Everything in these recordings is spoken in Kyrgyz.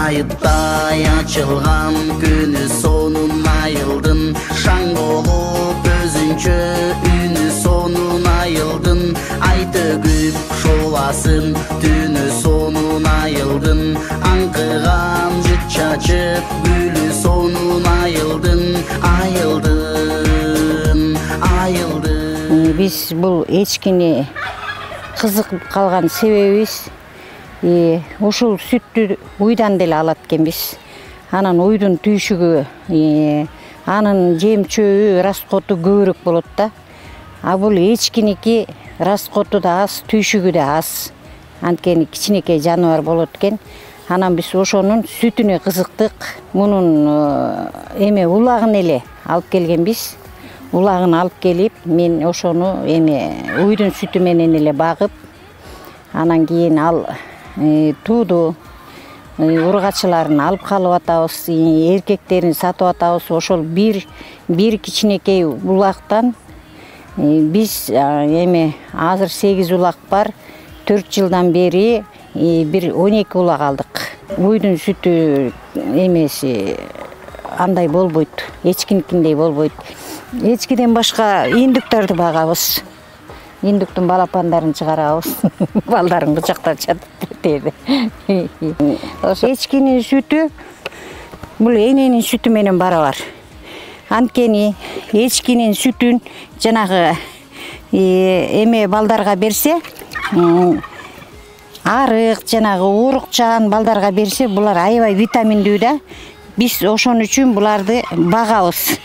Ayıtтай açılgan günü sonun ayıldın. Şang olup özünçö ünü sonun ayıldın. Ay tөгүп şolasın tünü sonun ayıldın. Ankıgan jıt çaçıp gülü sonun ayıldın. Ayıldın, ayıldın. Biz bu echkini kızıkıp kalgan sebebimiz ушул сүттү уйдан деле алат экенбиз. Анан уйдун түйшүгү, анын жем-чөбү, раскоту көбүрөөк болот да. А бул эчкиники раскоту да аз, түйшүгү да аз. Анткени кичинекей жаныбар болот экен. Анан биз ошонун сүтүнө кызыктык. Мунун улагын эле алып келгенбиз. Улагын алып келип, мен ошону уйдун сүтү менен эле багып, анан кийин ал тууду ургачыларын алып калып атабыз, эркектерин сатып атабыз. Ошол бир кичинекей улактан биз азыр 8 улак бар. 4 жылдан бери бир 12 улак алдык. Уйдун сүтү эмеси андай болбойт, эчкиникиндей болбойт. Эчкиден башка индуктарды багабыз. Индуктун балапандарын чыгарабыз. Балдарын кучактап жатып дейди. Ошо эчкинин сүтү бул эненин сүтү менен барабар. Анткени эчкинин сүтүн жанагы балдарга берсе, арык, жанагы урукчан балдарга берсе, булар аябай витаминдүү да. Биз ошон үчүн буларды багабыз.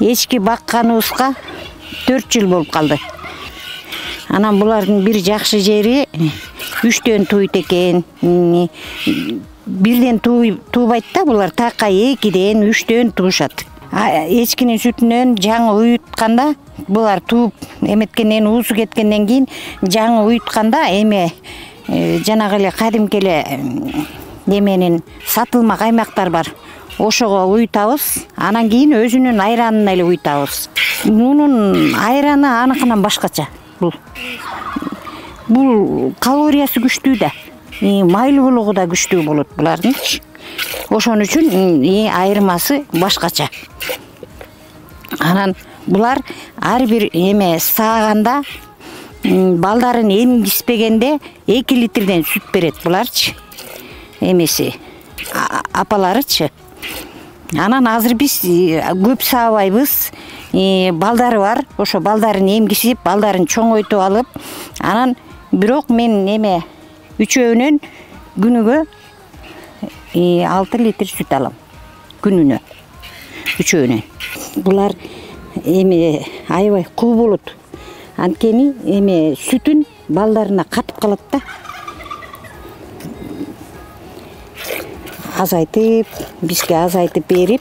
Эчки бакканыбызга 4 жыл болуп калды. Анан булардын бир жакшы жери 3төн тууйт экен. Бирден туубайт да, булар такка 2ден 3төн туушат. Эчкинин сүтүнөн жаңы уютканда, булар тууп эметкенден уусу кеткенден кийин жаңы уютканда жанагы эле кадимки эле неменин сатылма каймактар бар. Ошого уютабыз, анан кийин өзүнүн айранын эле уютабыз. Мунун айраны аныкынан башкача. Бул калориясы күчтүү да, майлуулугу да күчтүү болот булардын. Ошон үчүн айырмасы башкача. Анан булар ар бир сааганда балдарын эмгиспегенде 2 литрден сүт берет буларчы. Апаларычы. Анан азыр биз көп саабайбыз. Балдары бар, ошо балдарын эмгисип, балдарын чоңойтуп алып, анан бирок мен үчөөнөн күнүгө 6 литр сүт алам. Күнүнө. Үчөөнөн. Булар аябай куу болот. Анткени сүтүн балдарына катып калат да. Азайтып, бизге азайтып берип,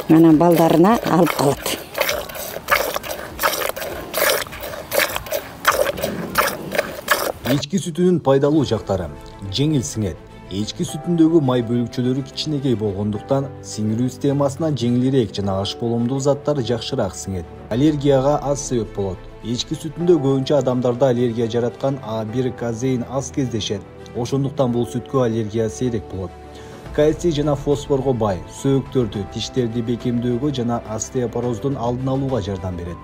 анан балдарына алып калат. Эчки сүтүнүн пайдалуу жактары: жеңил сиңет. Эчки сүтүндөгү май бөлүкчөлөрү кичинекей болгондуктан сиңирүү системасына жеңилирээк жана аш боломдуу заттар жакшыраак сиңет. Аллергияга аз себеп болот. Эчки сүтүндө көбүнчө адамдарда аллергия жараткан А1 казеин аз кездешет. Ошондуктан бул сүткө аллергия сейрек болот. Кальций жана фосфорго бай, сөөктөрдү, тиштерди бекемдөөгө жана остеопороздун алдын алууга жардам берет.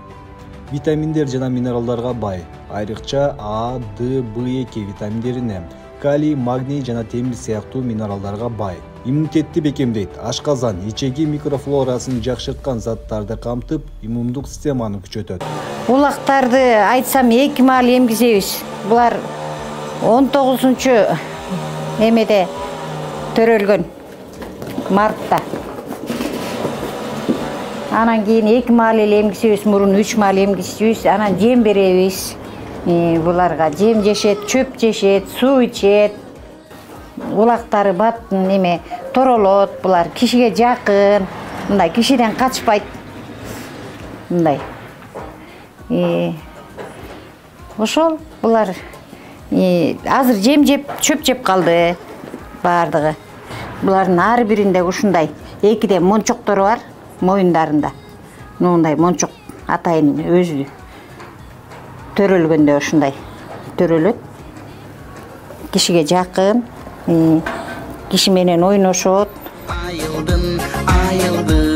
Витаминдер жана минералдарга бай, айрыкча А, Д, В2 витаминдерине, калий, магний жана темир сыяктуу минералдарга бай. Иммунитетти бекемдейт. Ашказан, ичеги микрофлорасын жакшырткан заттарды камтып, иммундук системаны күчөтөт. Улактарды айтсам 2 маал эмгизебиз. Булар 19-чу төрөлгөн мартта. Анан кийин 2 маал эле эмгисебиз, мурун 3 маал эмгисебиз, анан жем беребиз. Буларга жем жешет, чөп жешет, суу ичет. Улактары торолот, булар кишиге жакын, мындай кишиден качпайт. Мындай. Ошол булар азыр жем жеп, чөп жеп калды бардыгы. Булардын ар биринде ушундай 2 мончоктору бар моюндарында. Мындай мончок атайын өзү төрөлгөндө ушундай төрөлөт. Кишиге жакын, киши менен ойношот. Айылдын, айылдын